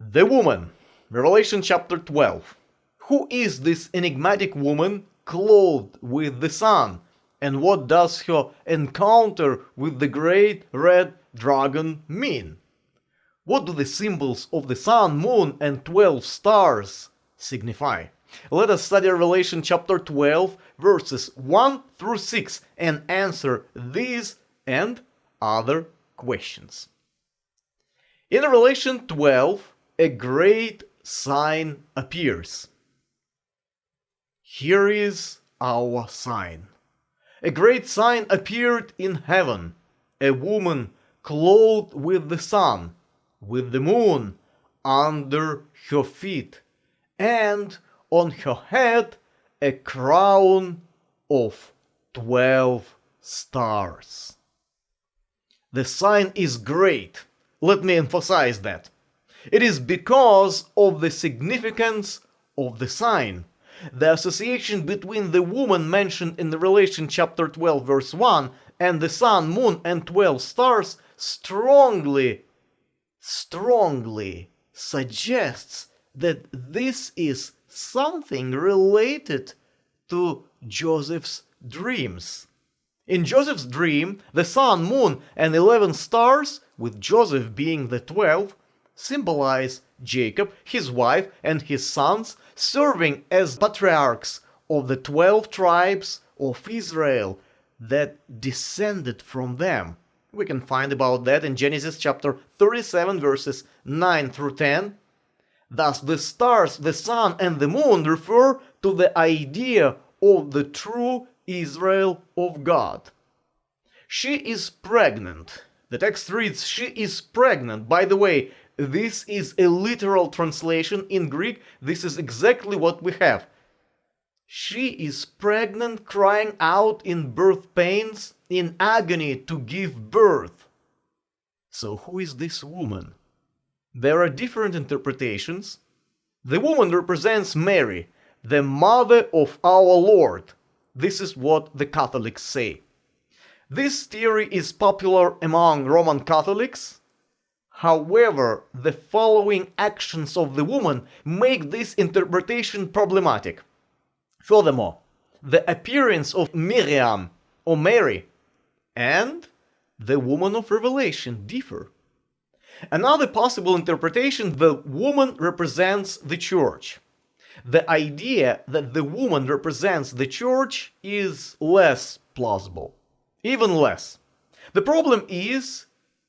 The woman, Revelation chapter 12. Who is this enigmatic woman clothed with the sun? And what does her encounter with the great red dragon mean? What do the symbols of the sun, moon, and 12 stars signify? Let us study Revelation chapter 12, verses 1 through 6, and answer these and other questions. In Revelation 12, a great sign appears. Here is our sign. A great sign appeared in heaven, a woman clothed with the sun, with the moon under her feet, and on her head a crown of 12 stars. The sign is great. Let me emphasize that. It is because of the significance of the sign. The association between the woman mentioned in the Revelation chapter 12 verse 1 and the sun, moon, and 12 stars strongly suggests that this is something related to Joseph's dreams. In Joseph's dream, the sun, moon, and 11 stars, with Joseph being the 12, symbolize Jacob, his wife, and his sons, serving as patriarchs of the 12 tribes of Israel that descended from them. We can find about that in Genesis chapter 37, verses 9 through 10. Thus, the stars, the sun, and the moon refer to the idea of the true Israel of God. She is pregnant. The text reads, she is pregnant. By the way, this is a literal translation in Greek. This is exactly what we have. She is pregnant, crying out in birth pains, in agony to give birth. So who is this woman? There are different interpretations. The woman represents Mary, the mother of our Lord. This is what the Catholics say. This theory is popular among Roman Catholics. However, the following actions of the woman make this interpretation problematic. Furthermore, the appearance of Miriam or Mary and the woman of Revelation differ. Another possible interpretation, the woman represents the church. The idea that the woman represents the church is less plausible, even less. The problem is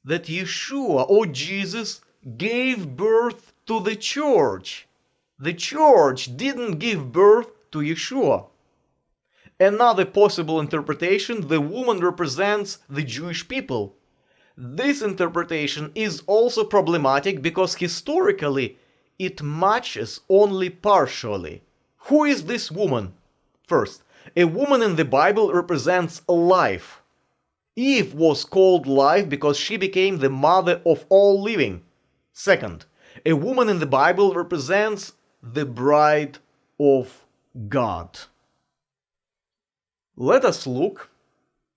that Yeshua or Jesus gave birth to the church. The church didn't give birth to Yeshua. Another possible interpretation, the woman represents the Jewish people. This interpretation is also problematic because historically it matches only partially. Who is this woman? First, a woman in the Bible represents life. Eve was called life because she became the mother of all living. Second, a woman in the Bible represents the bride of God. Let us look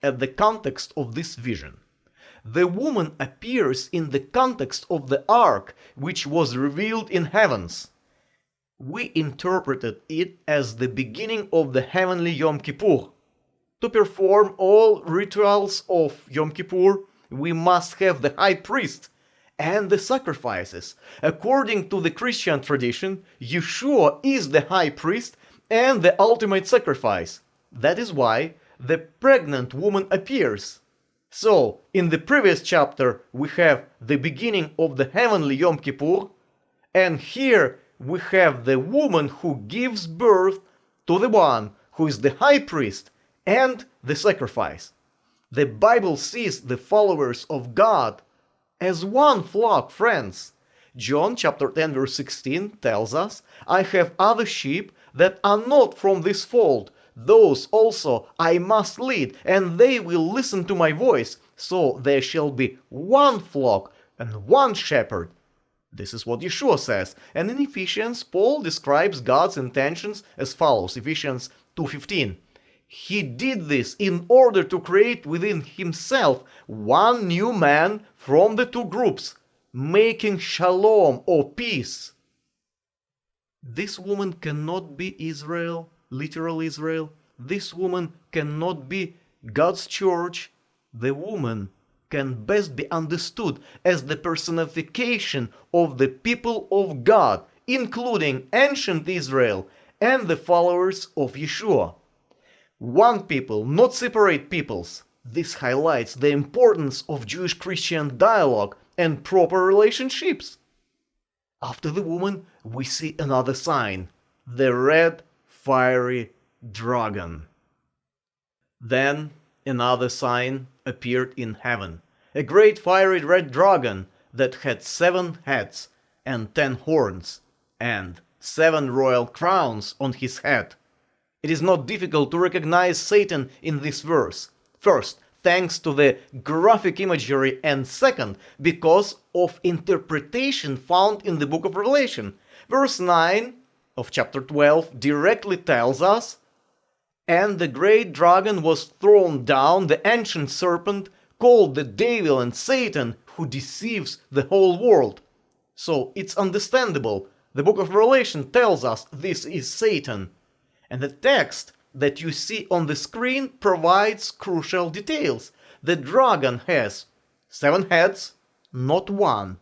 at the context of this vision. The woman appears in the context of the ark which was revealed in heavens. We interpreted it as the beginning of the heavenly Yom Kippur. To perform all rituals of Yom Kippur, we must have the high priest and the sacrifices. According to the Christian tradition, Yeshua is the high priest and the ultimate sacrifice. That is why the pregnant woman appears. So, in the previous chapter, we have the beginning of the heavenly Yom Kippur, and here we have the woman who gives birth to the one who is the high priest and the sacrifice. The Bible sees the followers of God as one flock, friends. John chapter 10 verse 16 tells us, I have other sheep that are not from this fold. Those also I must lead, and they will listen to my voice. So there shall be one flock and one shepherd. This is what Yeshua says. And in Ephesians, Paul describes God's intentions as follows. Ephesians 2:15. He did this in order to create within himself one new man from the two groups, making shalom or peace. This woman cannot be Israel, literal Israel. This woman cannot be God's church. The woman can best be understood as the personification of the people of God, including ancient Israel and the followers of Yeshua. One people, not separate peoples. This highlights the importance of Jewish-Christian dialogue and proper relationships. After the woman, we see another sign, the red fiery dragon. Then another sign appeared in heaven, a great fiery red dragon that had 7 heads and 10 horns and 7 royal crowns on his head. It is not difficult to recognize Satan in this verse. First, thanks to the graphic imagery, and second, because of interpretation found in the book of Revelation. Verse 9 of chapter 12 directly tells us, "And the great dragon was thrown down, the ancient serpent, called the devil and Satan, who deceives the whole world." So it's understandable. The book of Revelation tells us this is Satan. And the text that you see on the screen provides crucial details. The dragon has 7 heads, not 1.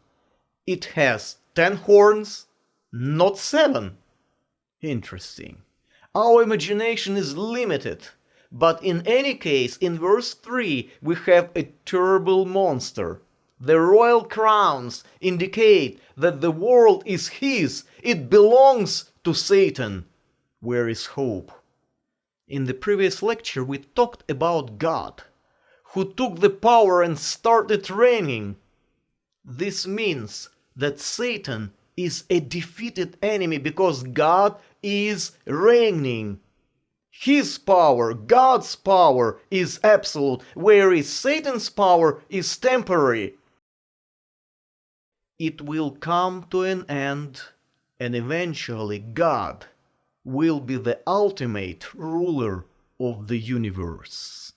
It has 10 horns, not 7. Interesting. Our imagination is limited, but in any case, in verse 3, we have a terrible monster. The royal crowns indicate that the world is his, it belongs to Satan. Where is hope? In the previous lecture, we talked about God, who took the power and started reigning. This means that Satan is a defeated enemy because God is reigning. His power, God's power, is absolute, whereas Satan's power is temporary. It will come to an end, and eventually God will be the ultimate ruler of the universe.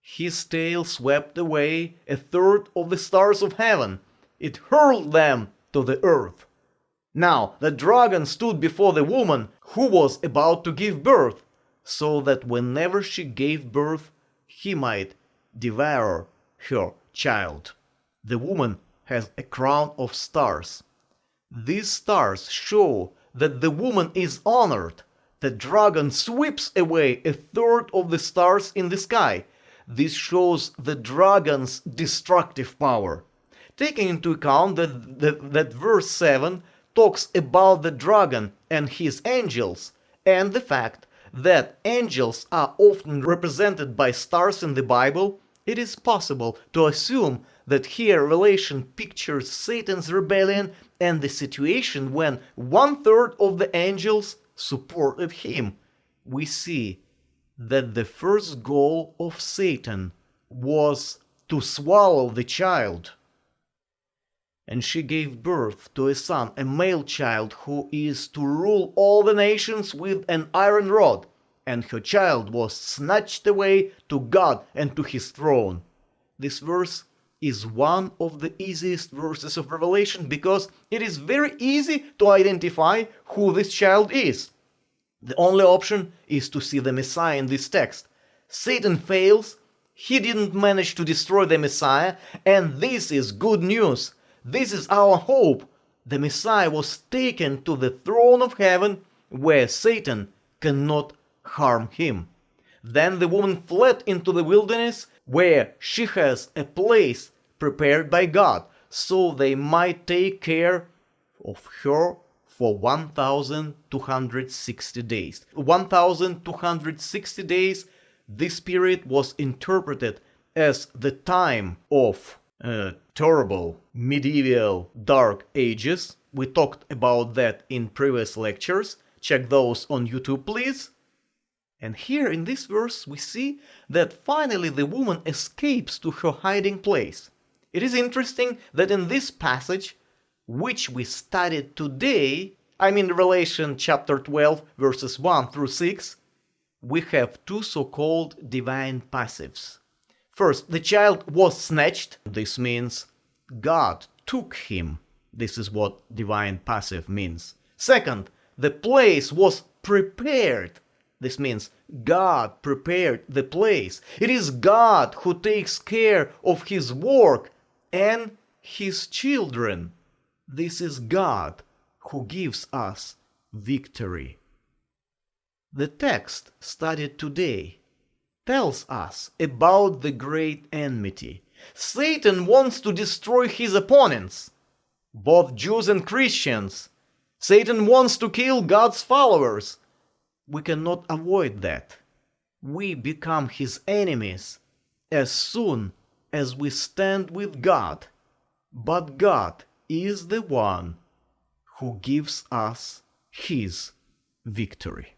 His tail swept away 1/3 of the stars of heaven. It hurled them to the earth. Now the dragon stood before the woman who was about to give birth, so that whenever she gave birth, he might devour her child. The woman has a crown of stars. These stars show that the woman is honored. The dragon sweeps away 1/3 of the stars in the sky. This shows the dragon's destructive power. Taking into account that verse 7 talks about the dragon and his angels, and the fact that angels are often represented by stars in the Bible, it is possible to assume that here Revelation pictures Satan's rebellion and the situation when 1/3 of the angels supported him. We see that the first goal of Satan was to swallow the child. And she gave birth to a son, a male child, who is to rule all the nations with an iron rod, and her child was snatched away to God and to his throne. This verse is one of the easiest verses of Revelation because it is very easy to identify who this child is. The only option is to see the Messiah in this text. Satan fails, he didn't manage to destroy the Messiah, and this is good news. This is our hope. The Messiah was taken to the throne of heaven where Satan cannot harm him. Then the woman fled into the wilderness where she has a place prepared by God, so they might take care of her for 1,260 days. 1,260 days, this period was interpreted as the time of terrible medieval dark ages. We talked about that in previous lectures. Check those on YouTube, please. And here in this verse we see that finally the woman escapes to her hiding place. It is interesting that in this passage, which we studied today, Revelation chapter 12 verses 1 through 6, we have 2 so-called divine passives. First, the child was snatched. This means God took him. This is what divine passive means. Second, the place was prepared. This means God prepared the place. It is God who takes care of his work and his children. This is God who gives us victory. The text studied today tells us about the great enmity. Satan wants to destroy his opponents, both Jews and Christians. Satan wants to kill God's followers. We cannot avoid that. We become his enemies as soon as we stand with God. But God is the one who gives us his victory.